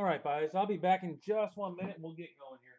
All right, guys. I'll be back in just 1 minute and we'll get going here.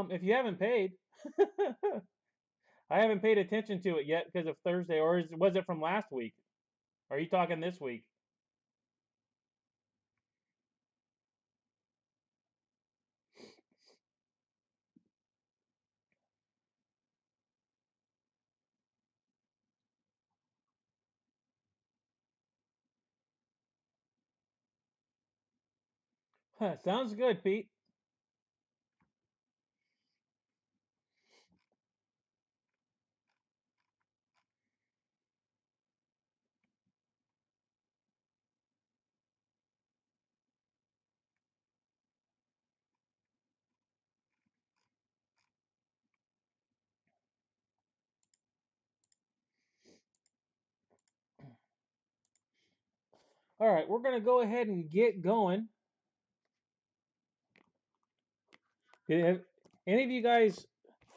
If you haven't paid, I haven't paid attention to it yet because of Thursday, or was it from last week? Are you talking this week? Sounds good, Pete. All right, we're gonna go ahead and get going. Have any of you guys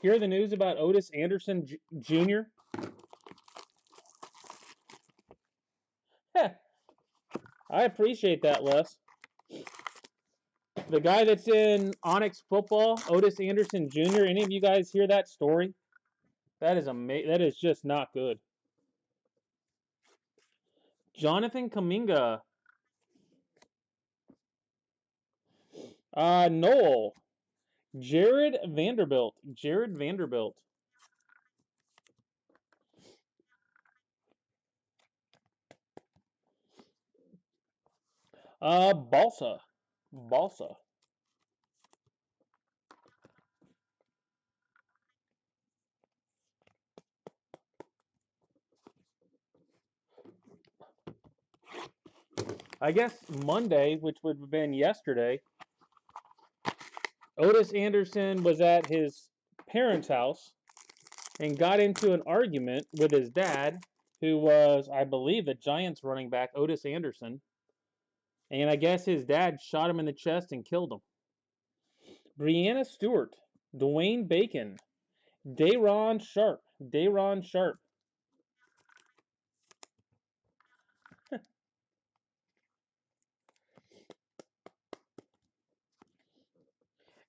hear the news about Otis Anderson Jr.? I appreciate that, Les. The guy that's in Onyx football, Otis Anderson Jr. Any of you guys hear that story? That is amazing. That is just not good. Jonathan Kaminga. Noel. Jared Vanderbilt. Jared Vanderbilt. Balsa. Balsa. I guess Monday, which would have been yesterday, Otis Anderson was at his parents' house and got into an argument with his dad, who was, I believe, the Giants running back, Otis Anderson. And I guess his dad shot him in the chest and killed him. Brianna Stewart, Dwayne Bacon, Dayron Sharp. Dayron Sharp.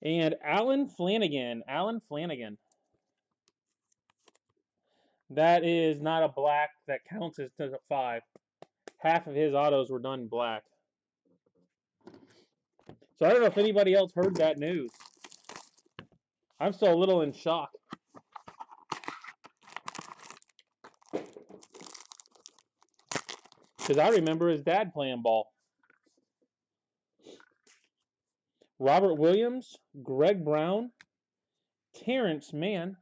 And Alan Flanagan. Alan Flanagan. That is not a black that counts as to 5. Half of his autos were done black. So I don't know if anybody else heard that news. I'm still a little in shock. Because I remember his dad playing ball. Robert Williams, Greg Brown, Terrence Mann.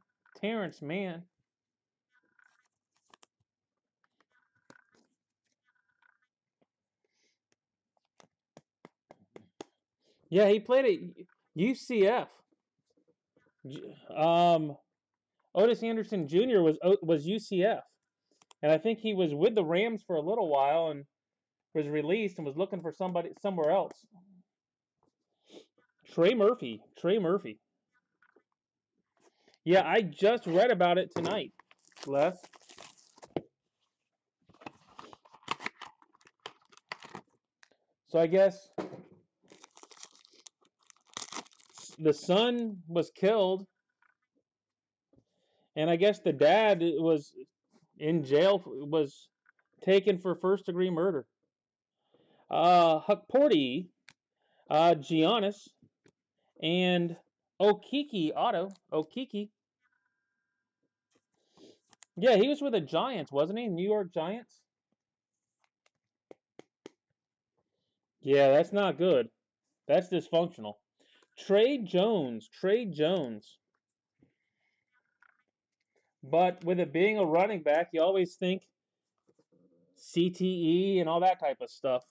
Yeah, he played at UCF. Otis Anderson Jr. was UCF, and I think he was with the Rams for a little while and was released and was looking for somebody somewhere else. Trey Murphy. Yeah, I just read about it tonight, Les. So I guess the son was killed, and I guess the dad was in jail, was taken for first-degree murder. Huckporty, Giannis, and Okiki. Yeah, he was with the Giants, wasn't he? New York Giants? Yeah, that's not good. That's dysfunctional. Trey Jones. But with it being a running back, you always think CTE and all that type of stuff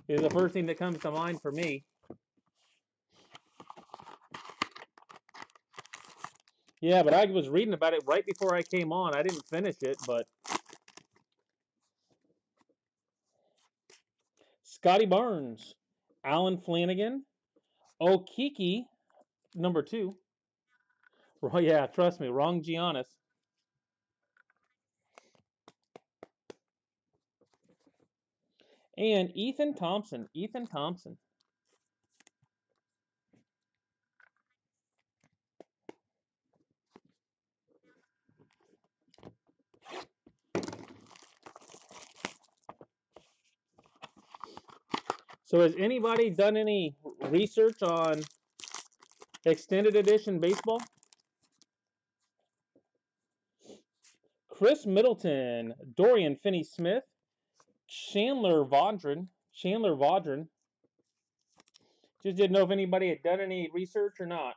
is the first thing that comes to mind for me. Yeah, but I was reading about it right before I came on. I didn't finish it, but Scotty Barnes, Alan Flanagan, Okiki, number 2. Oh, yeah, trust me, wrong Giannis. And Ethan Thompson. So has anybody done any research on extended edition baseball? Chris Middleton, Dorian Finney-Smith, Chandler Vaudrin. Just didn't know if anybody had done any research or not.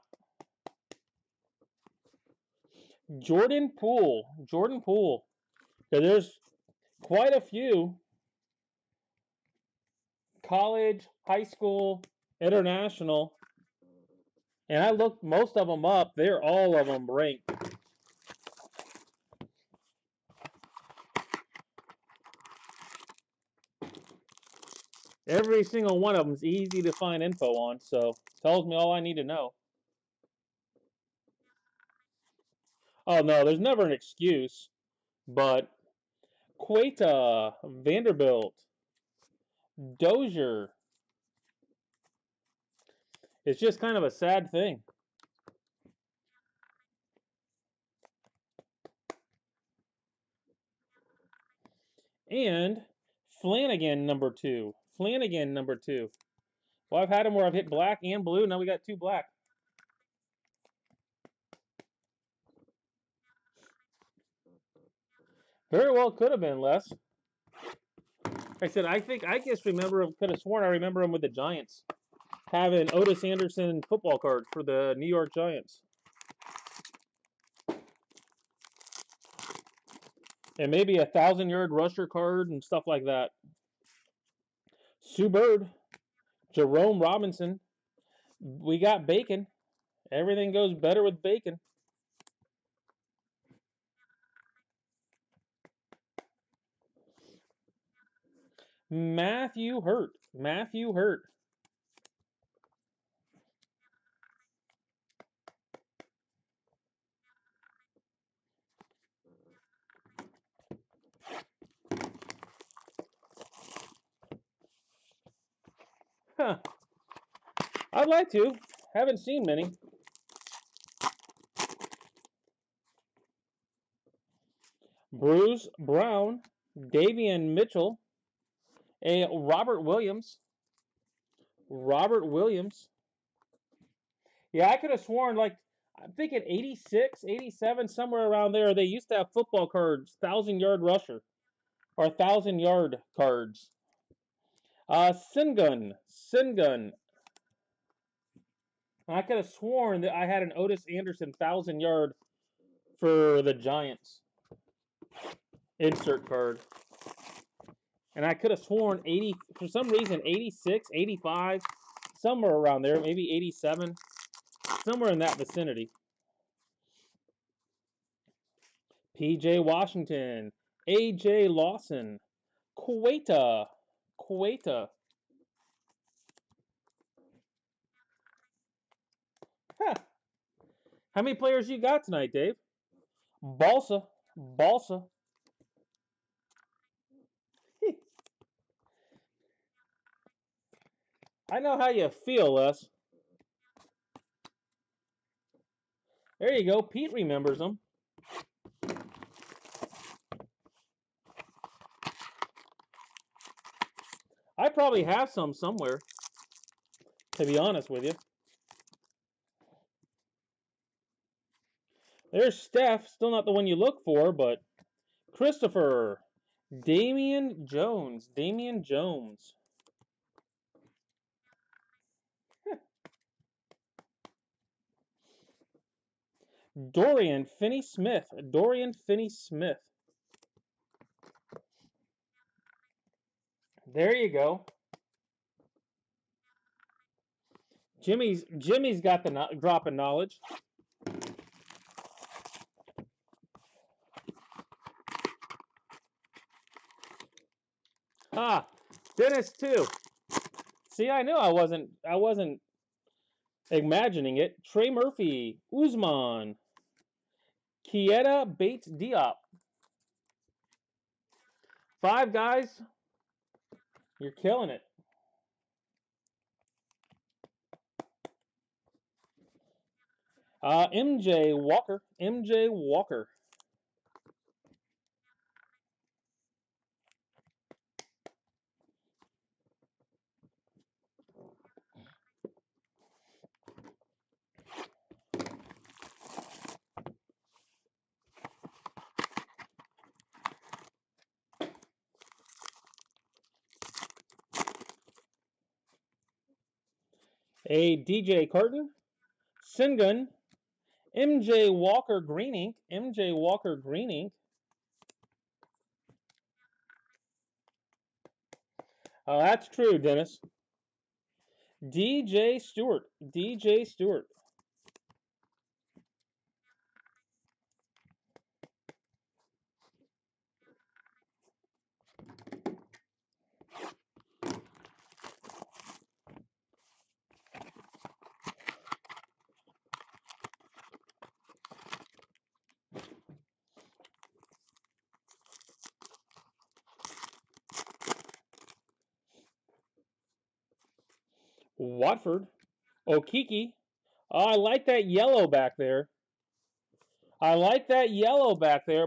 Jordan Poole. There's quite a few college, high school, international, and I looked most of them up. They're all of them ranked. Every single one of them is easy to find info on, so tells me all I need to know. Oh no, there's never an excuse, but Queta, Vanderbilt, Dozier. It's just kind of a sad thing. And Flanagan, number 2. Well, I've had them where I've hit black and blue. Now we got 2 black. Very well could have been, Les. I said, I just could have sworn I remember him with the Giants. Having Otis Anderson football cards for the New York Giants. And maybe a 1,000-yard rusher card and stuff like that. Sue Bird, Jerome Robinson. We got Bacon. Everything goes better with Bacon. Matthew Hurt. Huh. I'd like to. Haven't seen many. Bruce Brown, Davian Mitchell, a Robert Williams. Robert Williams. Yeah, I could have sworn, like, I'm thinking 86, 87, somewhere around there. They used to have football cards, 1,000-yard rusher, or 1,000-yard cards. Singun. I could have sworn that I had an Otis Anderson 1,000-yard for the Giants. Insert card. And I could have sworn 80, for some reason, 86, 85, somewhere around there, maybe 87, somewhere in that vicinity. P.J. Washington, A.J. Lawson, Queta. Huh. How many players you got tonight, Dave? Balsa. I know how you feel, Les. There you go. Pete remembers them. I probably have some somewhere, to be honest with you. There's Steph. Still not the one you look for, but Christopher. Damian Jones. Dorian Finney-Smith. There you go. Jimmy's got the drop in knowledge. Ah, Dennis too. See, I knew I wasn't imagining it. Trey Murphy, Usman, Kieta Bates Diop. 5 guys. You're killing it. MJ Walker. A DJ Carton, Singun, MJ Walker Green Ink. That's true, Dennis. DJ Stewart. Watford. Okiki. Oh, I like that yellow back there.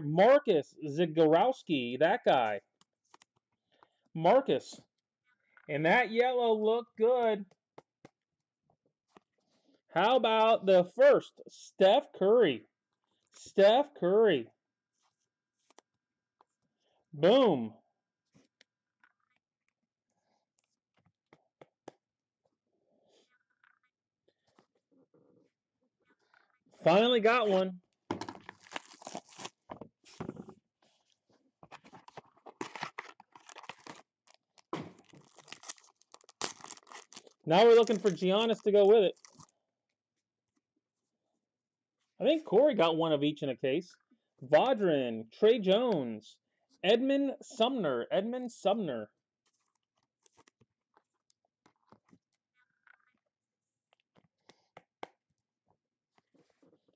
Marcus Zagorowski, that guy. Marcus. And that yellow looked good. How about the first? Steph Curry. Boom. Finally got one. Now we're looking for Giannis to go with it. I think Corey got one of each in a case. Vaudrin, Trey Jones, Edmund Sumner.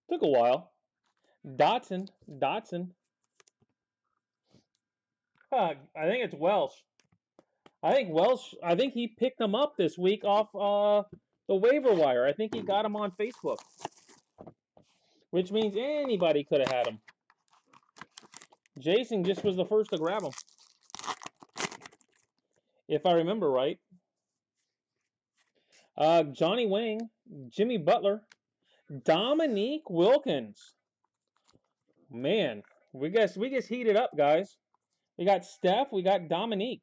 Took a while. Dotson. I think it's Welsh. I think he picked them up this week off the waiver wire. I think he got them on Facebook. Which means anybody could have had them. Jason just was the first to grab them, if I remember right. Johnny Wing, Jimmy Butler, Dominique Wilkins. Man, we just heated up, guys. We got Steph, we got Dominique.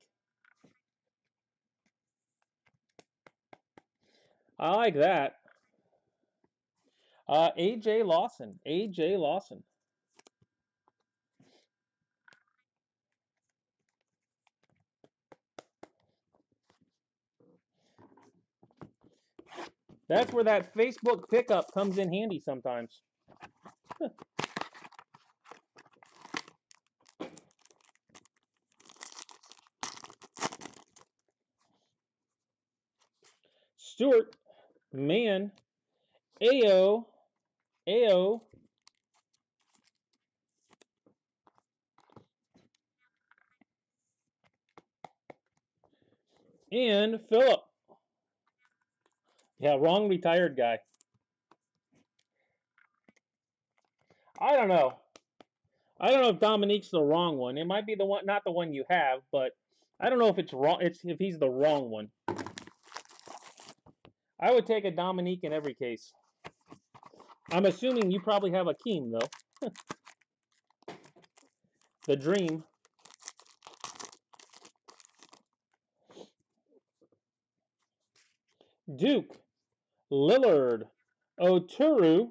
I like that. AJ Lawson. AJ Lawson. That's where that Facebook pickup comes in handy sometimes. Stewart, man, Ao, and Phillip. Yeah, wrong retired guy. I don't know. I don't know if Dominique's the wrong one. It might be the one, not the one you have, but I don't know if it's wrong. If he's the wrong one. I would take a Dominique in every case. I'm assuming you probably have Akeem though. The Dream. Duke, Lillard, Oturu.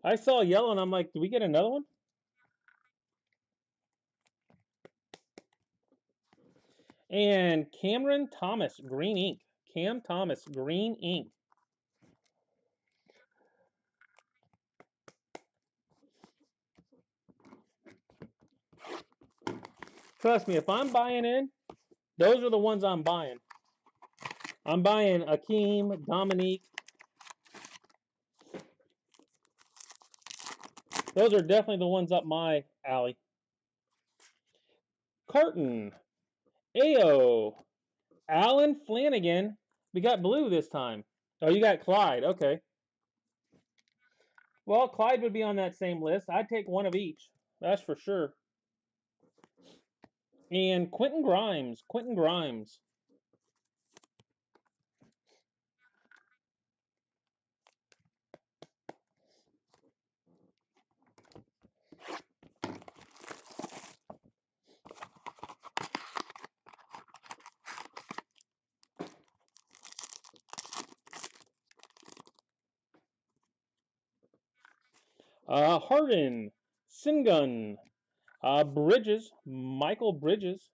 I saw yellow and I'm like, do we get another one? And Cameron Thomas, green ink. Cam Thomas, green ink. Trust me, if I'm buying in, those are the ones I'm buying. I'm buying Akeem, Dominique. Those are definitely the ones up my alley. Carton, Ao, Alan Flanagan. We got blue this time. Oh, you got Clyde. Okay. Well, Clyde would be on that same list. I'd take one of each. That's for sure. And Quentin Grimes. Quentin Grimes. Harden. Singun. Bridges. Michael Bridges.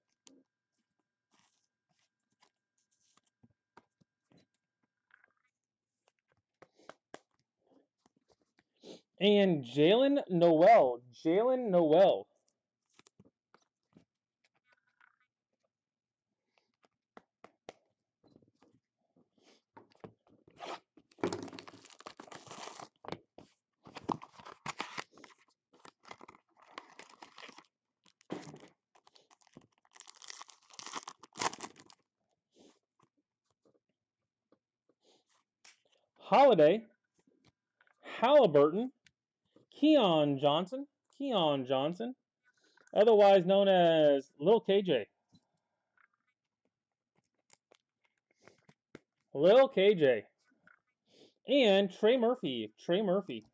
And Jalen Noel. Jalen Noel. Holiday. Halliburton. Keon Johnson. Keon Johnson. Otherwise known as Lil KJ. Lil KJ. And Trey Murphy. Trey Murphy.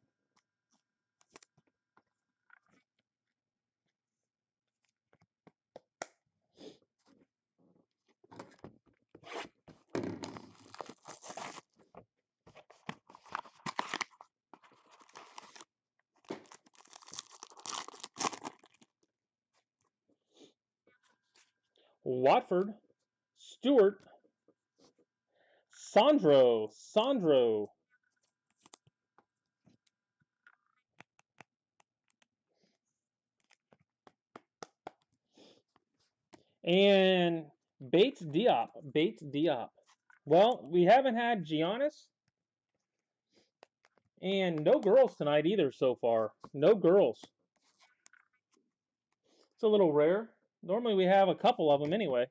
Watford. Stewart. Sandro. And Bates Diop. Well, we haven't had Giannis. And no girls tonight either so far. No girls. It's a little rare. Normally we have a couple of them anyway.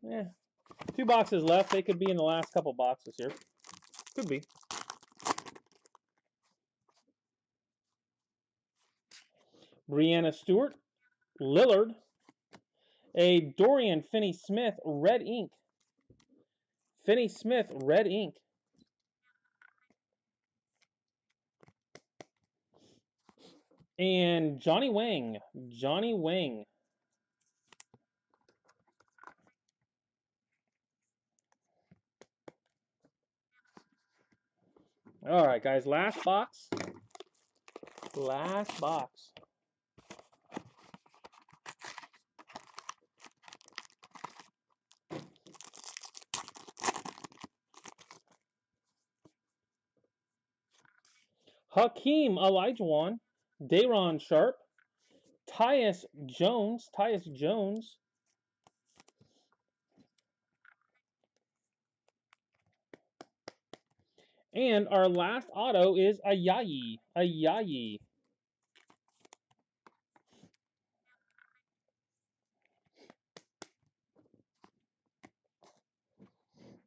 Yeah. 2 boxes left. They could be in the last couple boxes here. Could be. Brianna Stewart, Lillard, a Dorian Finney-Smith, red ink. Finney-Smith, red ink. And Johnny Wang. Johnny Wang. All right, guys. Last box. Last box. Hakeem Olajuwon, Day'Ron Sharpe, Tyus Jones, and our last auto is Ayayi.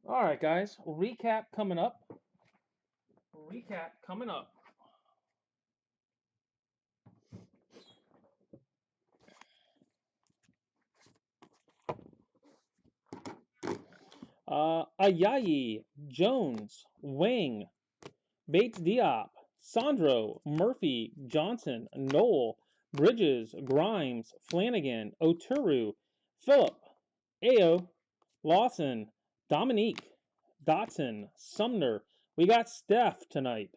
All right, guys, recap coming up. Ayayi, Jones, Wang, Bates Diop, Sandro, Murphy, Johnson, Knoll, Bridges, Grimes, Flanagan, Oturu, Phillip, Ayo, Lawson, Dominique, Dotson, Sumner. We got Steph tonight.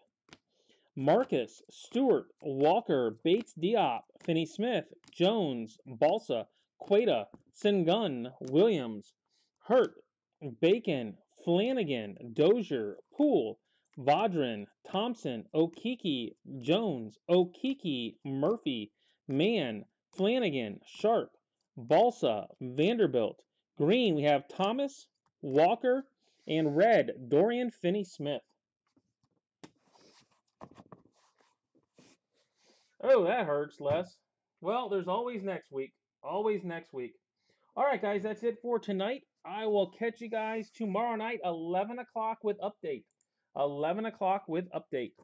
Marcus, Stewart, Walker, Bates Diop, Finney-Smith, Jones, Balsa, Queta, Sengun, Williams, Hurt, Bacon, Flanagan, Dozier, Poole, Vaudrin, Thompson, Okiki, Jones, Okiki, Murphy, Mann, Flanagan, Sharp, Balsa, Vanderbilt. Green, we have Thomas, Walker, and red, Dorian Finney-Smith. Oh, that hurts, Les. Well, there's always next week. Always next week. All right, guys, that's it for tonight. I will catch you guys tomorrow night, 11 o'clock with update. 11 o'clock with update.